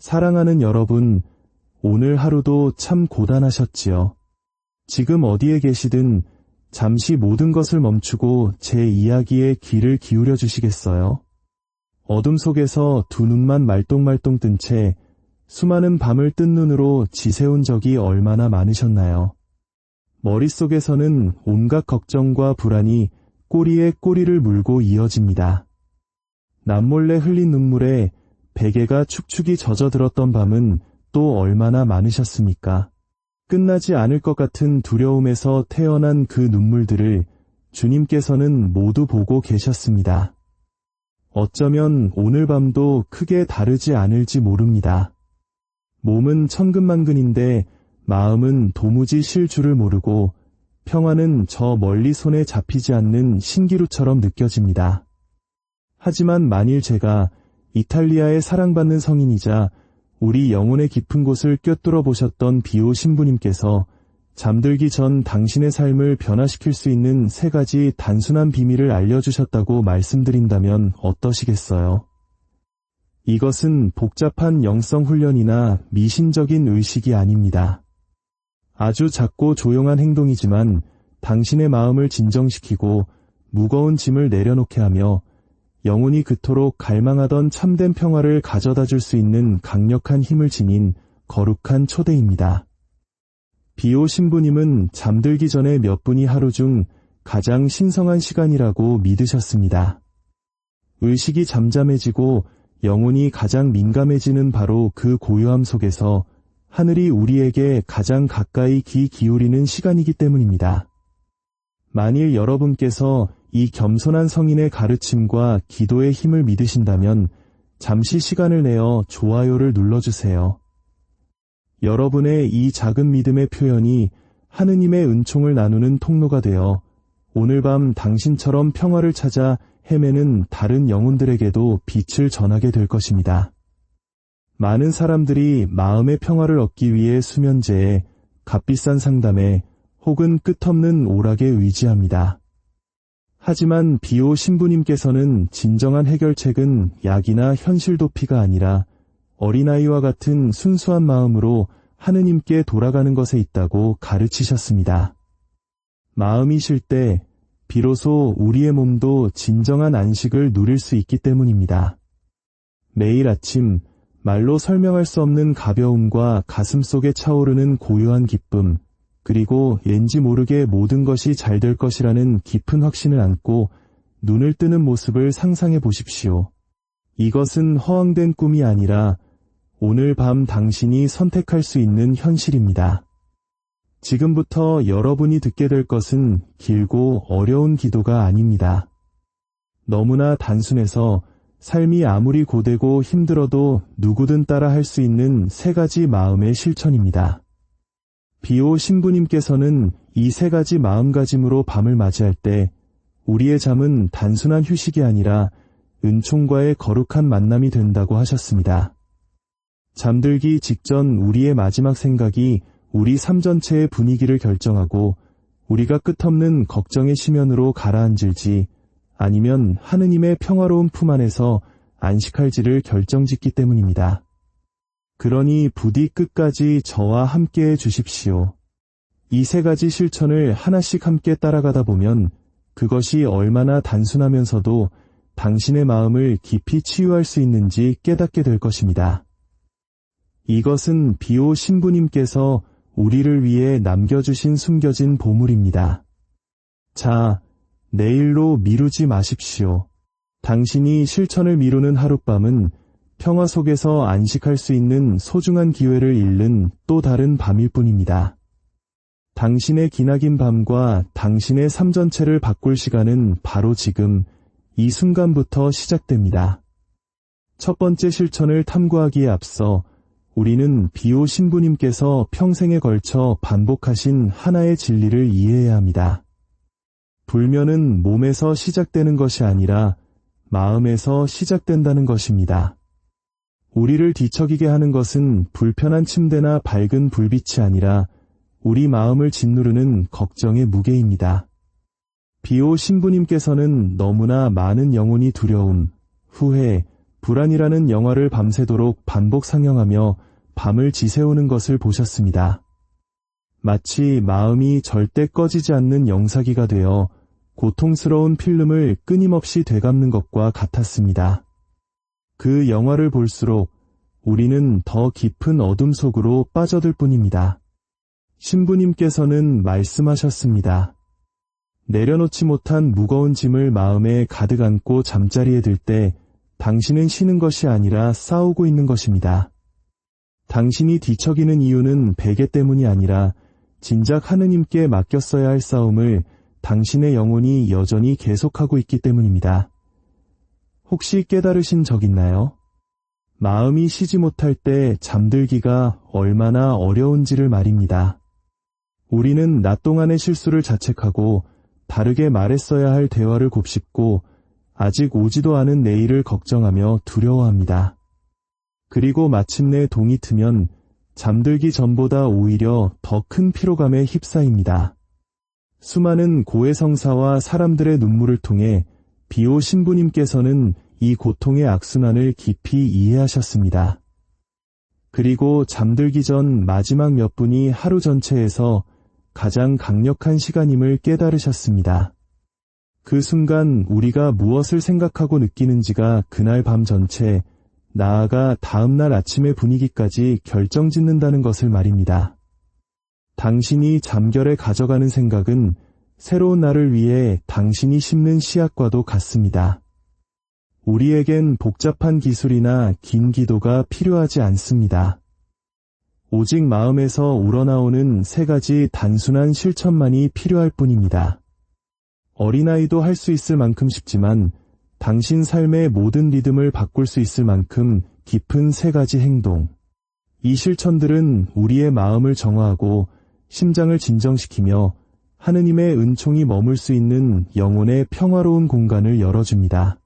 사랑하는 여러분, 오늘 하루도 참 고단하셨지요. 지금 어디에 계시든 잠시 모든 것을 멈추고 제 이야기에 귀를 기울여 주시겠어요? 어둠 속에서 두 눈만 말똥말똥 뜬 채 수많은 밤을 뜬 눈으로 지새운 적이 얼마나 많으셨나요? 머릿속에서는 온갖 걱정과 불안이 꼬리에 꼬리를 물고 이어집니다. 남몰래 흘린 눈물에 베개가 축축이 젖어들었던 밤은 또 얼마나 많으셨습니까? 끝나지 않을 것 같은 두려움에서 태어난 그 눈물들을 주님께서는 모두 보고 계셨습니다. 어쩌면 오늘 밤도 크게 다르지 않을지 모릅니다. 몸은 천근만근인데 마음은 도무지 쉴 줄을 모르고 평화는 저 멀리 손에 잡히지 않는 신기루처럼 느껴집니다. 하지만 만일 제가 이탈리아의 사랑받는 성인이자 우리 영혼의 깊은 곳을 꿰뚫어 보셨던 비오 신부님께서 잠들기 전 당신의 삶을 변화시킬 수 있는 3가지 단순한 비밀을 알려주셨다고 말씀드린다면 어떠시겠어요? 이것은 복잡한 영성 훈련이나 미신적인 의식이 아닙니다. 아주 작고 조용한 행동이지만 당신의 마음을 진정시키고 무거운 짐을 내려놓게 하며 영혼이 그토록 갈망하던 참된 평화를 가져다 줄 수 있는 강력한 힘을 지닌 거룩한 초대입니다. 비오 신부님은 잠들기 전에 몇 분이 하루 중 가장 신성한 시간이라고 믿으셨습니다. 의식이 잠잠해지고 영혼이 가장 민감해지는 바로 그 고요함 속에서 하늘이 우리에게 가장 가까이 귀 기울이는 시간이기 때문입니다. 만일 여러분께서 이 겸손한 성인의 가르침과 기도의 힘을 믿으신다면 잠시 시간을 내어 좋아요를 눌러주세요. 여러분의 이 작은 믿음의 표현이 하느님의 은총을 나누는 통로가 되어 오늘 밤 당신처럼 평화를 찾아 헤매는 다른 영혼들에게도 빛을 전하게 될 것입니다. 많은 사람들이 마음의 평화를 얻기 위해 수면제에, 값비싼 상담에 혹은 끝없는 오락에 의지합니다. 하지만 비오 신부님께서는 진정한 해결책은 약이나 현실 도피가 아니라 어린아이와 같은 순수한 마음으로 하느님께 돌아가는 것에 있다고 가르치셨습니다. 마음이 쉴 때 비로소 우리의 몸도 진정한 안식을 누릴 수 있기 때문입니다. 매일 아침 말로 설명할 수 없는 가벼움과 가슴속에 차오르는 고요한 기쁨, 그리고 왠지 모르게 모든 것이 잘 될 것이라는 깊은 확신을 안고 눈을 뜨는 모습을 상상해 보십시오. 이것은 허황된 꿈이 아니라 오늘 밤 당신이 선택할 수 있는 현실입니다. 지금부터 여러분이 듣게 될 것은 길고 어려운 기도가 아닙니다. 너무나 단순해서 삶이 아무리 고되고 힘들어도 누구든 따라 할 수 있는 3가지 마음의 실천입니다. 비오 신부님께서는 이 3가지 마음가짐으로 밤을 맞이할 때 우리의 잠은 단순한 휴식이 아니라 은총과의 거룩한 만남이 된다고 하셨습니다. 잠들기 직전 우리의 마지막 생각이 우리 삶 전체의 분위기를 결정하고 우리가 끝없는 걱정의 심연으로 가라앉을지 아니면 하느님의 평화로운 품 안에서 안식할지를 결정짓기 때문입니다. 그러니 부디 끝까지 저와 함께해 주십시오. 이 3가지 실천을 하나씩 함께 따라가다 보면 그것이 얼마나 단순하면서도 당신의 마음을 깊이 치유할 수 있는지 깨닫게 될 것입니다. 이것은 비오 신부님께서 우리를 위해 남겨주신 숨겨진 보물입니다. 자, 내일로 미루지 마십시오. 당신이 실천을 미루는 하룻밤은 평화 속에서 안식할 수 있는 소중한 기회를 잃는 또 다른 밤일 뿐입니다. 당신의 기나긴 밤과 당신의 삶 전체를 바꿀 시간은 바로 지금, 이 순간부터 시작됩니다. 첫 번째 실천을 탐구하기에 앞서 우리는 비오 신부님께서 평생에 걸쳐 반복하신 하나의 진리를 이해해야 합니다. 불면은 몸에서 시작되는 것이 아니라 마음에서 시작된다는 것입니다. 우리를 뒤척이게 하는 것은 불편한 침대나 밝은 불빛이 아니라 우리 마음을 짓누르는 걱정의 무게입니다. 비오 신부님께서는 너무나 많은 영혼이 두려움, 후회, 불안이라는 영화를 밤새도록 반복 상영하며 밤을 지새우는 것을 보셨습니다. 마치 마음이 절대 꺼지지 않는 영사기가 되어 고통스러운 필름을 끊임없이 되감는 것과 같았습니다. 그 영화를 볼수록 우리는 더 깊은 어둠 속으로 빠져들 뿐입니다. 신부님께서는 말씀하셨습니다. 내려놓지 못한 무거운 짐을 마음에 가득 안고 잠자리에 들 때 당신은 쉬는 것이 아니라 싸우고 있는 것입니다. 당신이 뒤척이는 이유는 베개 때문이 아니라 진작 하느님께 맡겼어야 할 싸움을 당신의 영혼이 여전히 계속하고 있기 때문입니다. 혹시 깨달으신 적 있나요? 마음이 쉬지 못할 때 잠들기가 얼마나 어려운지를 말입니다. 우리는 낮 동안의 실수를 자책하고 다르게 말했어야 할 대화를 곱씹고 아직 오지도 않은 내일을 걱정하며 두려워합니다. 그리고 마침내 동이 트면 잠들기 전보다 오히려 더 큰 피로감에 휩싸입니다. 수많은 고해성사와 사람들의 눈물을 통해 비오 신부님께서는 이 고통의 악순환을 깊이 이해하셨습니다. 그리고 잠들기 전 마지막 몇 분이 하루 전체에서 가장 강력한 시간임을 깨달으셨습니다. 그 순간 우리가 무엇을 생각하고 느끼는지가 그날 밤 전체, 나아가 다음날 아침의 분위기까지 결정짓는다는 것을 말입니다. 당신이 잠결에 가져가는 생각은 새로운 날을 위해 당신이 심는 씨앗과도 같습니다. 우리에겐 복잡한 기술이나 긴 기도가 필요하지 않습니다. 오직 마음에서 우러나오는 3가지 단순한 실천만이 필요할 뿐입니다. 어린아이도 할 수 있을 만큼 쉽지만 당신 삶의 모든 리듬을 바꿀 수 있을 만큼 깊은 3가지 행동. 이 실천들은 우리의 마음을 정화하고 심장을 진정시키며 하느님의 은총이 머물 수 있는 영혼의 평화로운 공간을 열어줍니다.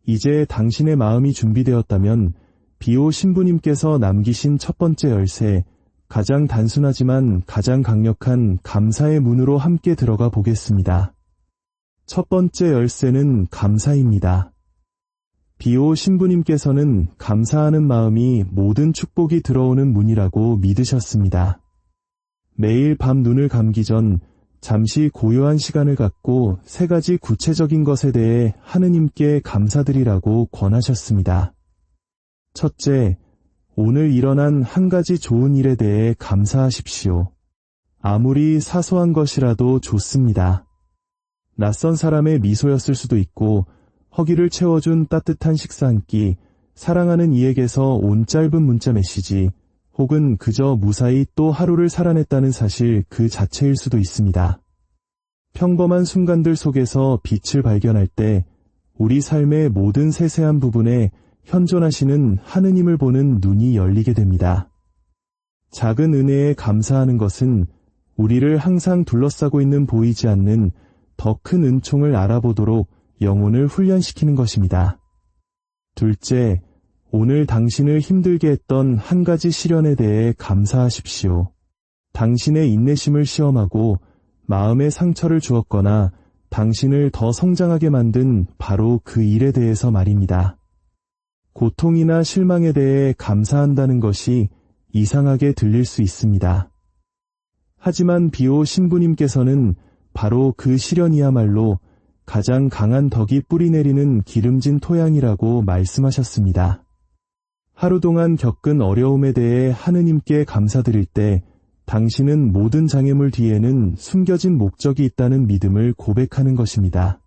이제 당신의 마음이 준비되었다면 비오 신부님께서 남기신 첫 번째 열쇠, 가장 단순하지만 가장 강력한 감사의 문으로 함께 들어가 보겠습니다. 첫 번째 열쇠는 감사입니다. 비오 신부님께서는 감사하는 마음이 모든 축복이 들어오는 문이라고 믿으셨습니다. 매일 밤 눈을 감기 전 잠시 고요한 시간을 갖고 3가지 구체적인 것에 대해 하느님께 감사드리라고 권하셨습니다. 첫째, 오늘 일어난 한 가지 좋은 일에 대해 감사하십시오. 아무리 사소한 것이라도 좋습니다. 낯선 사람의 미소였을 수도 있고 허기를 채워준 따뜻한 식사 한 끼, 사랑하는 이에게서 온 짧은 문자 메시지, 혹은 그저 무사히 또 하루를 살아냈다는 사실 그 자체일 수도 있습니다. 평범한 순간들 속에서 빛을 발견할 때 우리 삶의 모든 세세한 부분에 현존하시는 하느님을 보는 눈이 열리게 됩니다. 작은 은혜에 감사하는 것은 우리를 항상 둘러싸고 있는 보이지 않는 더 큰 은총을 알아보도록 영혼을 훈련시키는 것입니다. 둘째, 오늘 당신을 힘들게 했던 한 가지 시련에 대해 감사하십시오. 당신의 인내심을 시험하고 마음의 상처를 주었거나 당신을 더 성장하게 만든 바로 그 일에 대해서 말입니다. 고통이나 실망에 대해 감사한다는 것이 이상하게 들릴 수 있습니다. 하지만 비오 신부님께서는 바로 그 시련이야말로 가장 강한 덕이 뿌리내리는 기름진 토양이라고 말씀하셨습니다. 하루 동안 겪은 어려움에 대해 하느님께 감사드릴 때 당신은 모든 장애물 뒤에는 숨겨진 목적이 있다는 믿음을 고백하는 것입니다.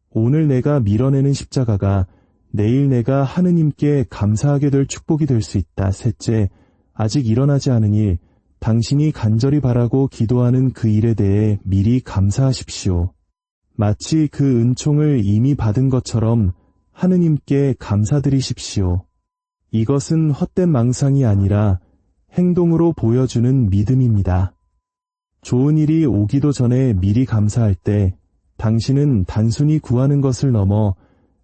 오늘 내가 밀어내는 십자가가 내일 내가 하느님께 감사하게 될 축복이 될 수 있다. 셋째, 아직 일어나지 않은 일, 당신이 간절히 바라고 기도하는 그 일에 대해 미리 감사하십시오. 마치 그 은총을 이미 받은 것처럼 하느님께 감사드리십시오. 이것은 헛된 망상이 아니라 행동으로 보여주는 믿음입니다. 좋은 일이 오기도 전에 미리 감사할 때 당신은 단순히 구하는 것을 넘어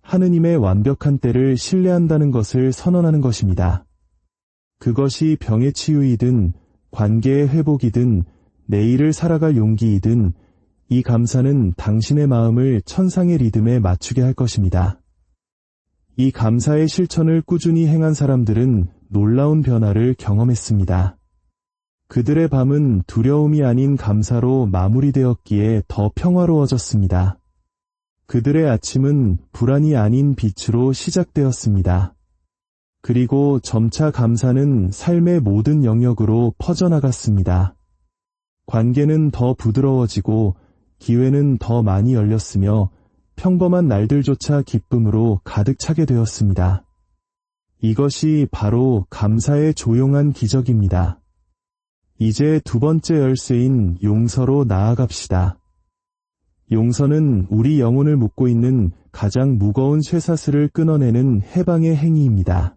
하느님의 완벽한 때를 신뢰한다는 것을 선언하는 것입니다. 그것이 병의 치유이든 관계의 회복이든 내일을 살아갈 용기이든 이 감사는 당신의 마음을 천상의 리듬에 맞추게 할 것입니다. 이 감사의 실천을 꾸준히 행한 사람들은 놀라운 변화를 경험했습니다. 그들의 밤은 두려움이 아닌 감사로 마무리되었기에 더 평화로워졌습니다. 그들의 아침은 불안이 아닌 빛으로 시작되었습니다. 그리고 점차 감사는 삶의 모든 영역으로 퍼져나갔습니다. 관계는 더 부드러워지고 기회는 더 많이 열렸으며 평범한 날들조차 기쁨으로 가득 차게 되었습니다. 이것이 바로 감사의 조용한 기적입니다. 이제 두 번째 열쇠인 용서로 나아갑시다. 용서는 우리 영혼을 묶고 있는 가장 무거운 쇠사슬을 끊어내는 해방의 행위입니다.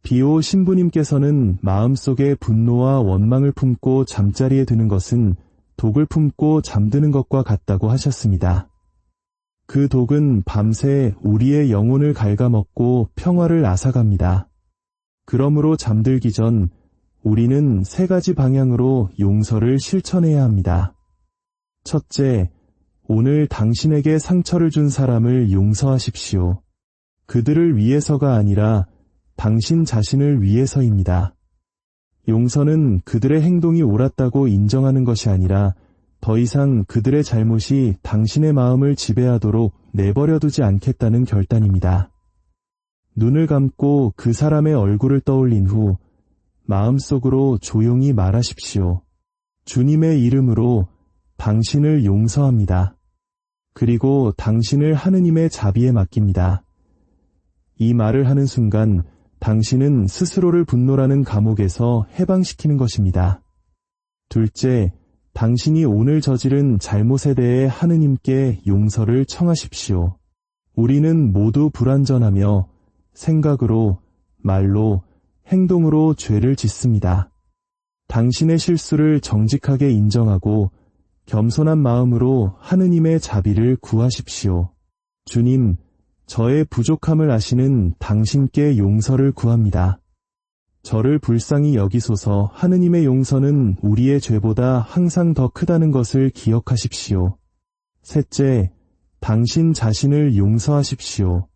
비오 신부님께서는 마음속에 분노와 원망을 품고 잠자리에 드는 것은 독을 품고 잠드는 것과 같다고 하셨습니다. 그 독은 밤새 우리의 영혼을 갉아먹고 평화를 앗아갑니다. 그러므로 잠들기 전 우리는 세 가지 방향으로 용서를 실천해야 합니다. 첫째, 오늘 당신에게 상처를 준 사람을 용서하십시오. 그들을 위해서가 아니라 당신 자신을 위해서입니다. 용서는 그들의 행동이 옳았다고 인정하는 것이 아니라 더 이상 그들의 잘못이 당신의 마음을 지배하도록 내버려두지 않겠다는 결단입니다. 눈을 감고 그 사람의 얼굴을 떠올린 후 마음속으로 조용히 말하십시오. 주님의 이름으로 당신을 용서합니다. 그리고 당신을 하느님의 자비에 맡깁니다. 이 말을 하는 순간 당신은 스스로를 분노라는 감옥에서 해방시키는 것입니다. 둘째, 당신이 오늘 저지른 잘못에 대해 하느님께 용서를 청하십시오. 우리는 모두 불완전하며 생각으로, 말로, 행동으로 죄를 짓습니다. 당신의 실수를 정직하게 인정하고 겸손한 마음으로 하느님의 자비를 구하십시오. 주님, 저의 부족함을 아시는 당신께 용서를 구합니다. 저를 불쌍히 여기소서. 하느님의 용서는 우리의 죄보다 항상 더 크다는 것을 기억하십시오. 셋째, 당신 자신을 용서하십시오.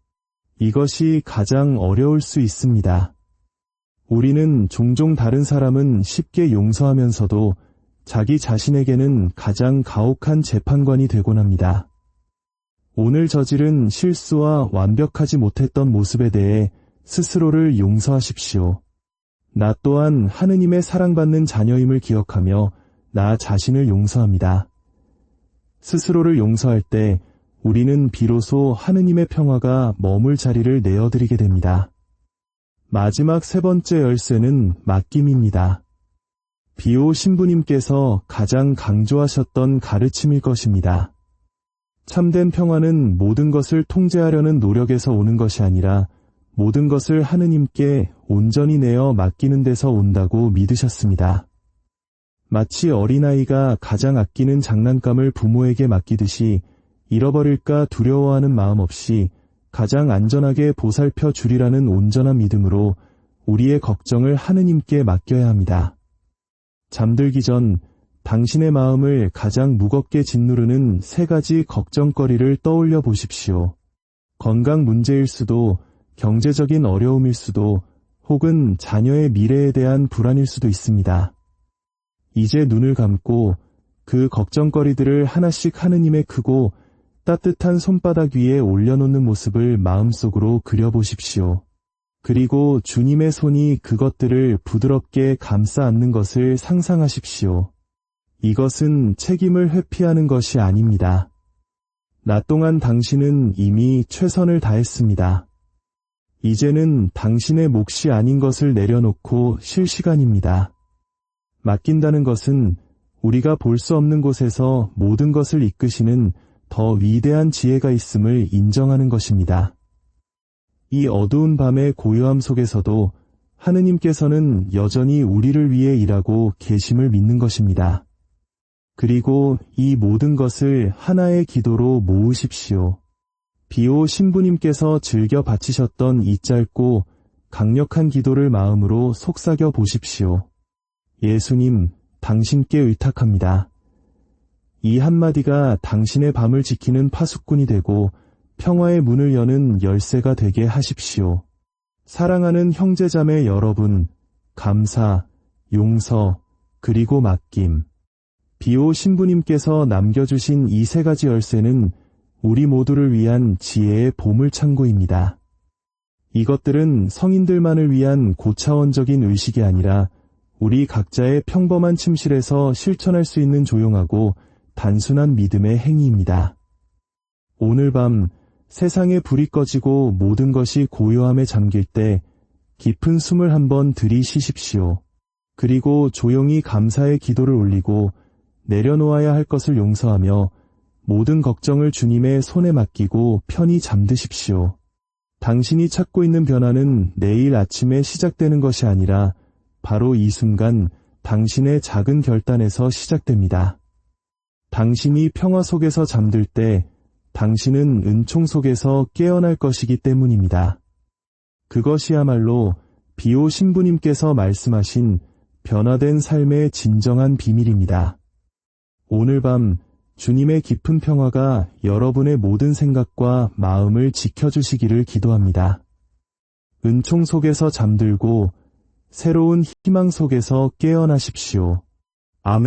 이것이 가장 어려울 수 있습니다. 우리는 종종 다른 사람은 쉽게 용서하면서도 자기 자신에게는 가장 가혹한 재판관이 되곤 합니다. 오늘 저지른 실수와 완벽하지 못했던 모습에 대해 스스로를 용서하십시오. 나 또한 하느님의 사랑받는 자녀임을 기억하며 나 자신을 용서합니다. 스스로를 용서할 때 우리는 비로소 하느님의 평화가 머물 자리를 내어드리게 됩니다. 마지막 세 번째 열쇠는 맡김입니다. 비오 신부님께서 가장 강조하셨던 가르침일 것입니다. 참된 평화는 모든 것을 통제하려는 노력에서 오는 것이 아니라 모든 것을 하느님께 온전히 내어 맡기는 데서 온다고 믿으셨습니다. 마치 어린아이가 가장 아끼는 장난감을 부모에게 맡기듯이 잃어버릴까 두려워하는 마음 없이 가장 안전하게 보살펴 주리라는 온전한 믿음으로 우리의 걱정을 하느님께 맡겨야 합니다. 잠들기 전 당신의 마음을 가장 무겁게 짓누르는 세 가지 걱정거리를 떠올려 보십시오. 건강 문제일 수도, 경제적인 어려움일 수도, 혹은 자녀의 미래에 대한 불안일 수도 있습니다. 이제 눈을 감고 그 걱정거리들을 하나씩 하느님의 크고 따뜻한 손바닥 위에 올려놓는 모습을 마음속으로 그려보십시오. 그리고 주님의 손이 그것들을 부드럽게 감싸 안는 것을 상상하십시오. 이것은 책임을 회피하는 것이 아닙니다. 낮 동안 당신은 이미 최선을 다했습니다. 이제는 당신의 몫이 아닌 것을 내려놓고 쉴 시간입니다. 맡긴다는 것은 우리가 볼 수 없는 곳에서 모든 것을 이끄시는 더 위대한 지혜가 있음을 인정하는 것입니다. 이 어두운 밤의 고요함 속에서도 하느님께서는 여전히 우리를 위해 일하고 계심을 믿는 것입니다. 그리고 이 모든 것을 하나의 기도로 모으십시오. 비오 신부님께서 즐겨 바치셨던 이 짧고 강력한 기도를 마음으로 속삭여 보십시오. 예수님, 당신께 의탁합니다. 이 한마디가 당신의 밤을 지키는 파수꾼이 되고 평화의 문을 여는 열쇠가 되게 하십시오. 사랑하는 형제자매 여러분, 감사, 용서, 그리고 맡김. 비오 신부님께서 남겨주신 이 세 가지 열쇠는 우리 모두를 위한 지혜의 보물창고입니다. 이것들은 성인들만을 위한 고차원적인 의식이 아니라 우리 각자의 평범한 침실에서 실천할 수 있는 조용하고 단순한 믿음의 행위입니다. 오늘 밤 세상의 불이 꺼지고 모든 것이 고요함에 잠길 때 깊은 숨을 한번 들이쉬십시오. 그리고 조용히 감사의 기도를 올리고 내려놓아야 할 것을 용서하며 모든 걱정을 주님의 손에 맡기고 편히 잠드십시오. 당신이 찾고 있는 변화는 내일 아침에 시작되는 것이 아니라 바로 이 순간 당신의 작은 결단에서 시작됩니다. 당신이 평화 속에서 잠들 때 당신은 은총 속에서 깨어날 것이기 때문입니다. 그것이야말로 비오 신부님께서 말씀하신 변화된 삶의 진정한 비밀입니다. 오늘 밤 주님의 깊은 평화가 여러분의 모든 생각과 마음을 지켜주시기를 기도합니다. 은총 속에서 잠들고 새로운 희망 속에서 깨어나십시오. 아멘.